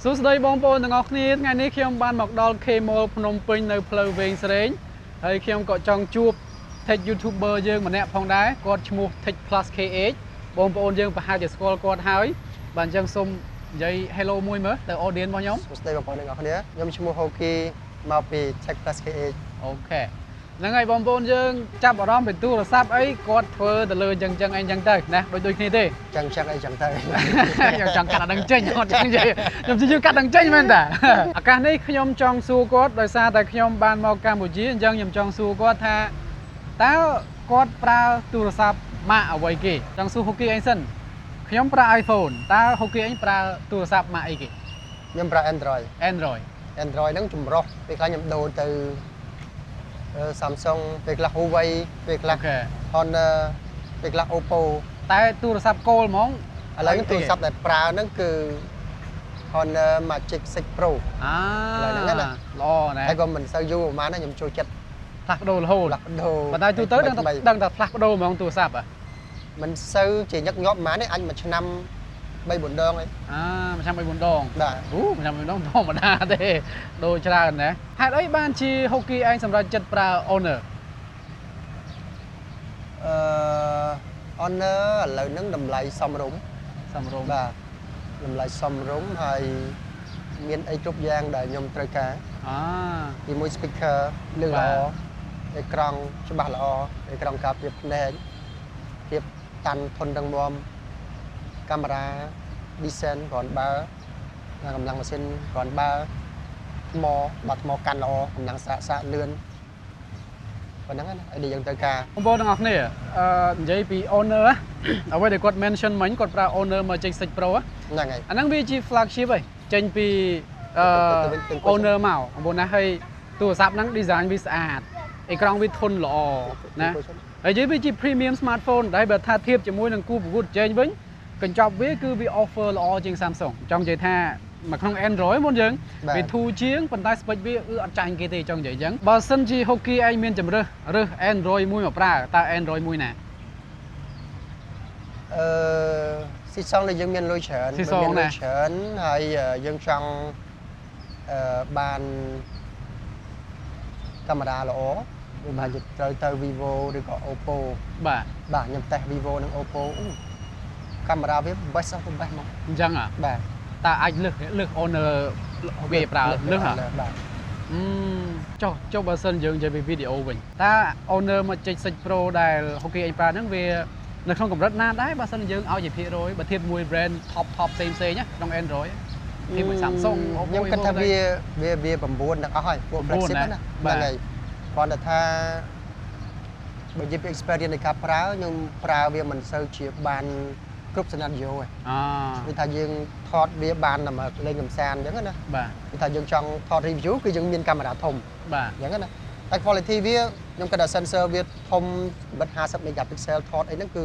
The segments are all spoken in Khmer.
សួស្តីបងប្អូនទាំងអស់គ្នាថ្ងៃនេះខ្ញុំបានមកដល់ K-Mall ភ្នំពេញនៅផ្លូវវែងស្រេងហើយខ្ញុំក៏ចង់ជួប Tech YouTuber យើងម្នាក់ផងដែរគាត់ឈ្មោះ Tech Plus KH បងប្អូនយើងប្រហែលជាស្គាល់គាត់ហើយបាទអញ្ចឹងសូមនិយាយ Hello មួយមើលទៅ audience របស់ខ្ញុំ សួស្តីបងប្អូនទាំងអស់គ្នាខ្ញុំឈ្មោះ Hoki មកពី Tech Plus KH អូខេហ្នឹងហើយបងប្អូនយើងចាប់អារម្មណ៍ពីទូរស័ព្ទអីគាត់ធ្វើទៅលើអញ្ចឹងអីអញ្ចឹងទៅណាដូចគ្នាទេ ចឹងអីចឹងទៅ ខ្ញុំចង់កាត់អាដឹងចេញអត់ចឹងនិយាយខ្ញុំជឿកាត់ដឹងចេញមែនតាឱកាសនេះខ្ញុំចង់សួរគាត់ដោយសារតែខ្ញុំបានមកកម្ពុជាអញ្ចឹងខ្ញុំចង់សួរគាត់ថាតើគាត់ប្រើទូរស័ព្ទម៉ាកអ្វីគេចង់សួរ Hoki អីសិនខ្ញុំប្រើ iPhone តើ Hoki អីប្រើទូរស័ព្ទម៉ាកអីគេ ខ្ញុំប្រើ Android ហ្នឹងចម្រុះពេលខ្លះខ្ញុំដូរទៅ Samsung ពេលខ្លះ Huawei ពេលខ្លះ Honor ពេលខ្លះ Oppo តែទូរស័ព្ទគោលហ្មងឥឡូវទូរស័ព្ទដែលប្រើហ្នឹងគឺ Honor Magic 6 Pro ឥឡូវហ្នឹងណាល្អណាស់ហើយក៏មិនសូវយូរប្រហែលណាខ្ញុំចូលចិត្ត ផ្លាស់ប្ដូររហូតប៉ុន្តែទូទៅដឹងតែផ្លាស់ប្ដូរហ្មងទូរស័ព្ទមិនសូវជាញឹកញាប់ប៉ុន្មានទេអញមួយឆ្នាំ 3-4 ដងហើយមួយឆ្នាំ 3-4 ដងបាទមួយឆ្នាំ 3-4 ដងធម្មតាទេដូរច្រើនណាហេតុអីបានជា Hoki ឯងសម្រាប់ចិត្តប្រើ Honor Honor ឥឡូវហ្នឹងតម្លៃសមរម្យបាទតម្លៃសមរម្យហើយមានអីគ្រប់យ៉ាងដែលខ្ញុំត្រូវការទីមួយ speaker លឺល្អអេក្រង់ច្បាស់ល្អអេក្រង់ការពារភ្នែកភាពតាន់ធន់រឹងមាំកាមេរ៉ា decent គ្រាន់បើកម្លាំងម៉ាស៊ីនគ្រាន់បើថ្មបាត់ថ្មកាន់ល្អកម្លាំងសាកលឿនប៉ុណ្ណឹងណាអីដែលយើងត្រូវការបងប្អូនទាំងអស់គ្នានិយាយពី Honor អ្វីដែលគាត់ mention មិញគាត់ប្រើ Honor Magic 6 Pro ហ្នឹងហើយអាហ្នឹងវាជា flagship ហីចេញពី Honor មកបងប្អូនណាហើយទូរស័ព្ទហ្នឹង design វាស្អាតអេក្រង់វាធន់ល្អណាហើយនិយាយវាជា premium smartphone ដែលបើថាធៀបជាមួយនឹងគូប្រកួតប្រជែងវិញកញ្ចប់វាគឺវា offer ល្អជាង Samsung ចង់និយាយថាមកក្នុង Android មុនយើងវាធូរជាងប៉ុន្តែ spec វាអត់ចាញ់គេទេចង់និយាយអញ្ចឹងបើសិនជា Hoki ឯងមានជំរើស Android មួយមកប្រើតើ Android មួយណាស៊ីសងដែលយើងមានលុយច្រើនហើយយើងចង់បានកាមេរ៉ាល្អវាបានជាត្រូវទៅ Vivo ឬក៏ Oppo បាទខ្ញុំតេស្ត Vivo និង Oppo កាមេរ៉ាវា best of the best មកអញ្ចឹងបាទតើអាចលើស Honor វាប្រើលើសបាទចុះបើសិនយើងនិយាយពីវីដេអូវិញតើ Honor Magic 6 Pro ដែល Hoki ឯងប្រើហ្នឹងវានៅក្នុងកម្រិតណាដែរបើសិនយើងឲ្យជាភាគរយបើធៀបមួយ brand top ផ្សេងណាក្នុង Android ធៀបមួយ Samsung Oppo ខ្ញុំគិតថាវា9ទាំងអស់ហើយពួក flagship ណាហ្នឹងហើយគ្រាន់តែថាបើនិយាយពី experience នៃការប្រើខ្ញុំប្រើវាមិនសូវជាបានគ្រប់សណារីយ៉ូទេគឺថាយើងថតវាបានតែមកលេងកំសាន្តអញ្ចឹងណាបាទគឺថាយើងចង់ថត review គឺយើងមានកាមេរ៉ាធំបាទអញ្ចឹងណាតែ quality វាខ្ញុំគិតថា sensor វាធំកម្រិត50 megapixel ថតអីហ្នឹងគឺ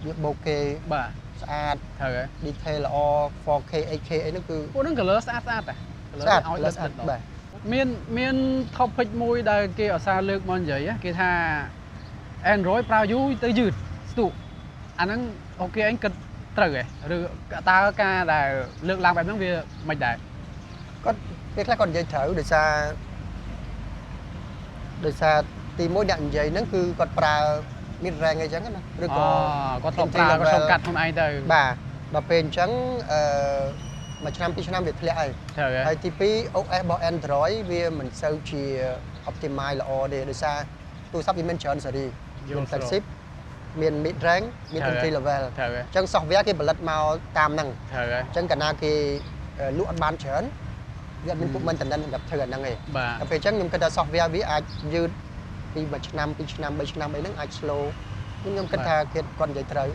វាបូកេបាទស្អាតត្រូវហើយ detail ល្អ 4K 8K អីហ្នឹងគឺពួកហ្នឹង color ស្អាតតា color ឲ្យស្អាតបាទមាន topic មួយដែលគេឧស្សាហ៍លើកមកនិយាយគេថា Android ប្រើយូរទៅយឺតស្ទុះអាហ្នឹងអូខេអញគិតត្រូវហ៎ឬតើការដែលលើកឡើងបែបហ្នឹងវាមិនដែរគាត់ពេលខ្លះគាត់និយាយត្រូវដោយសារទីមួយអ្នកនិយាយហ្នឹងគឺគាត់ប្រើ mid range អីចឹងណាឬក៏គាត់ធ្លាប់ប្រើគាត់ធ្លាប់កាត់ខ្លួនឯងទៅបាទដល់ពេលអញ្ចឹងមួយឆ្នាំពីរឆ្នាំវាធ្លាក់ហើយទី2 OS របស់ Android វាមិនសូវជា optimize ល្អទេដោយសារទូរស័ព្ទវាមានច្រើនស៊េរីមាន flagship មាន mid range មាន entry level អញ្ចឹង software គេផលិតមកតាមហ្នឹងអញ្ចឹងកាលណាគេលក់អត់បានច្រើនវាអត់មានពួក maintenance សម្រាប់ធ្វើអាហ្នឹងទេតែពេលអញ្ចឹងខ្ញុំគិតថា software វាអាចយឺតពី1ឆ្នាំ2ឆ្នាំ3ឆ្នាំអីហ្នឹងអាច slow ខ្ញុំគិតថាគាត់និយាយត្រូវ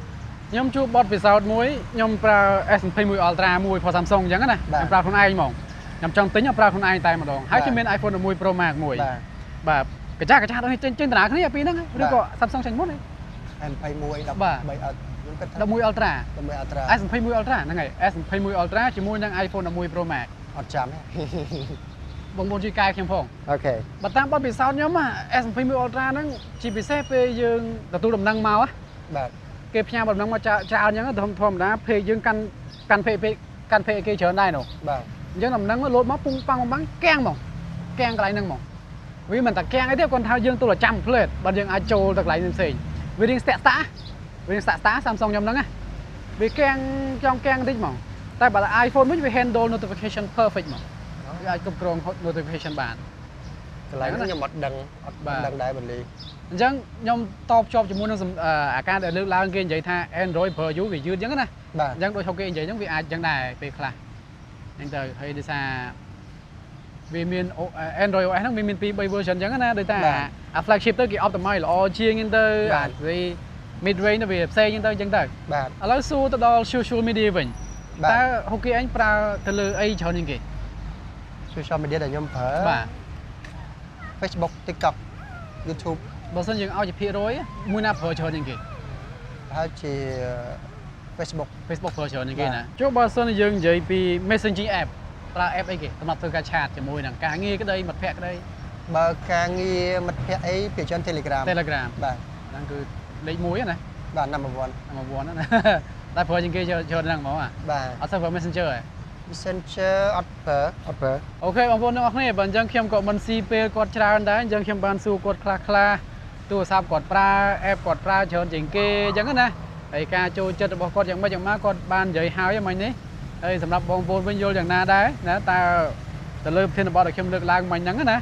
ខ្ញុំជួបបទពិសោធន៍មួយខ្ញុំប្រើ S21 Ultra មួយរបស់ Samsung អញ្ចឹងណាខ្ញុំប្រើខ្លួនឯងហ្មងខ្ញុំចង់ទិញប្រើខ្លួនឯងតែម្ដងហើយខ្ញុំមាន iPhone 11 Pro Max មួយបាទកាចាស់ដូចចេញតារាគ្នាពីហ្នឹងឬក៏ Samsung ចេញមុនហ៎S21 13ខ្ញុំគិតថា11 Ultra S21 Ultra ហ្នឹងហើយ S21 Ultra ជាមួយនឹង iPhone 11 Pro Max អត់ចាំទេបងប្អូនជួយកែខ្ញុំផងអូខេបើតាមបទពិសោធន៍ខ្ញុំ S21 Ultra ហ្នឹងជាពិសេសពេលយើងទទួលដំណឹងមកបាទគេផ្ញើដំណឹងមកច្រើនអញ្ចឹងធម្មតាពេកយើងកាន់ កាន់ពេកគេច្រើនដែរនោះ បាទ អញ្ចឹងដំណឹងលោតមកពុងប៉ាំងបាំងកៀងហ្មងកៀងកន្លែងហ្នឹងហ្មងវាមិនតែកៀងអីទេគាត់ថាយើងទល់តែចាំផ្លេតបើយើងអាចចូលទៅកន្លែងផ្សេងវារៀងស្ទាក់ស្តាវារៀងស្ទាក់ស្តា Samsung ខ្ញុំហ្នឹងណាវាកៀងចង់កៀងតិចហ្មងតែបើ iPhone វិញវា handle notification perfect ហ្មងវាអាចគ្រប់គ្រង notification បានក ន្លែងហ្នឹងខ្ញុំអត់ដឹងដែរបន្លី អញ្ចឹងខ្ញុំតបជាប់ជាមួយនឹងអាការដែលលើកឡើងគេនិយាយថា Android ប្រើយូរវាយឺតអញ្ចឹងណា បាទ អញ្ចឹងដូចហូបគេនិយាយអញ្ចឹងវាអាចអញ្ចឹងដែរពេលខ្លះអញ្ចឹងទៅហើយដោយសារវាមាន Android OS ហ្នឹងវាមាន2 3 version អញ្ចឹងណាដូចថាអា flagship ទៅគេ optimize ល្អជាងទៅអា mid range ទៅវាផ្សេងអញ្ចឹងទៅ បាទ ឥឡូវសួរទៅដល់ social media វិញតើហូបគេអញប្រើទៅលើអីច្រើនជាងគេ social media ដែលខ្ញុំប្រើ បាទ Facebook TikTok YouTube បើសិនយើងឲ្យជាភាគរយមួយណាប្រើច្រើនជាងគេ ហើយជា Facebook ប្រើច្រើនជាងគេណាចុះបើសិនយើងនិយាយពី messaging app ប្រើ app អីគេសម្រាប់ធ្វើការឆាតជាមួយនឹងការងារក្តីមិត្តភ័ក្តិក្តី បើការងារមិត្តភ័ក្តិអីភាគច្រើន Telegram បាទ ហ្នឹងគឺលេខ1ណា បាទ number 1 ណាតែប្រើជាងគេច្រើនហ្នឹងហ្មង បាទ អត់សូវប្រើ Messenger ហ៎ Messenger អត់ប្រើ អូខេបងប្អូនទាំងអស់គ្នាបើអញ្ចឹងខ្ញុំក៏មិនស៊ីពេលគាត់ច្រើនដែរអញ្ចឹងខ្ញុំបានសួរគាត់ខ្លះទូរស័ព្ទគាត់ប្រើ app គាត់ប្រើច្រើនជាងគេអញ្ចឹងណាហើយការចូលចិត្តរបស់គាត់យ៉ាងម៉េចយ៉ាងម៉ាគាត់បាននិយាយហើយមិញនេះហើយសម្រាប់បងប្អូនវិញយល់យ៉ាងណាដែរណាតើទៅលើប្រធានបទដែលខ្ញុំលើកឡើងមិញហ្នឹងណា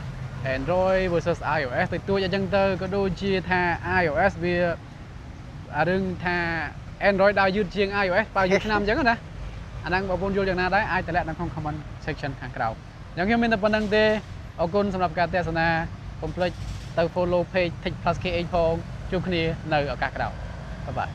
Android versus iOS ទៅទួចអញ្ចឹងទៅក៏ដូចជាថា iOS វាអារឿងថា Android ដើរយឺតជាង iOS ប្រើយឺតឆ្នាំអញ្ចឹងណាអាហ្នឹងបងប្អូនយល់យ៉ាងណាដែរអាចតម្លាក់នៅក្នុង comment section ខាងក្រោមអញ្ចឹងខ្ញុំមានតែប៉ុណ្្នឹងទេអរគុណសម្រាប់ការទស្សនាកុំភ្លេចទៅ follow page Tech Plus KH ផងជួបគ្នានៅឱកាសក្រោយបាយបាយ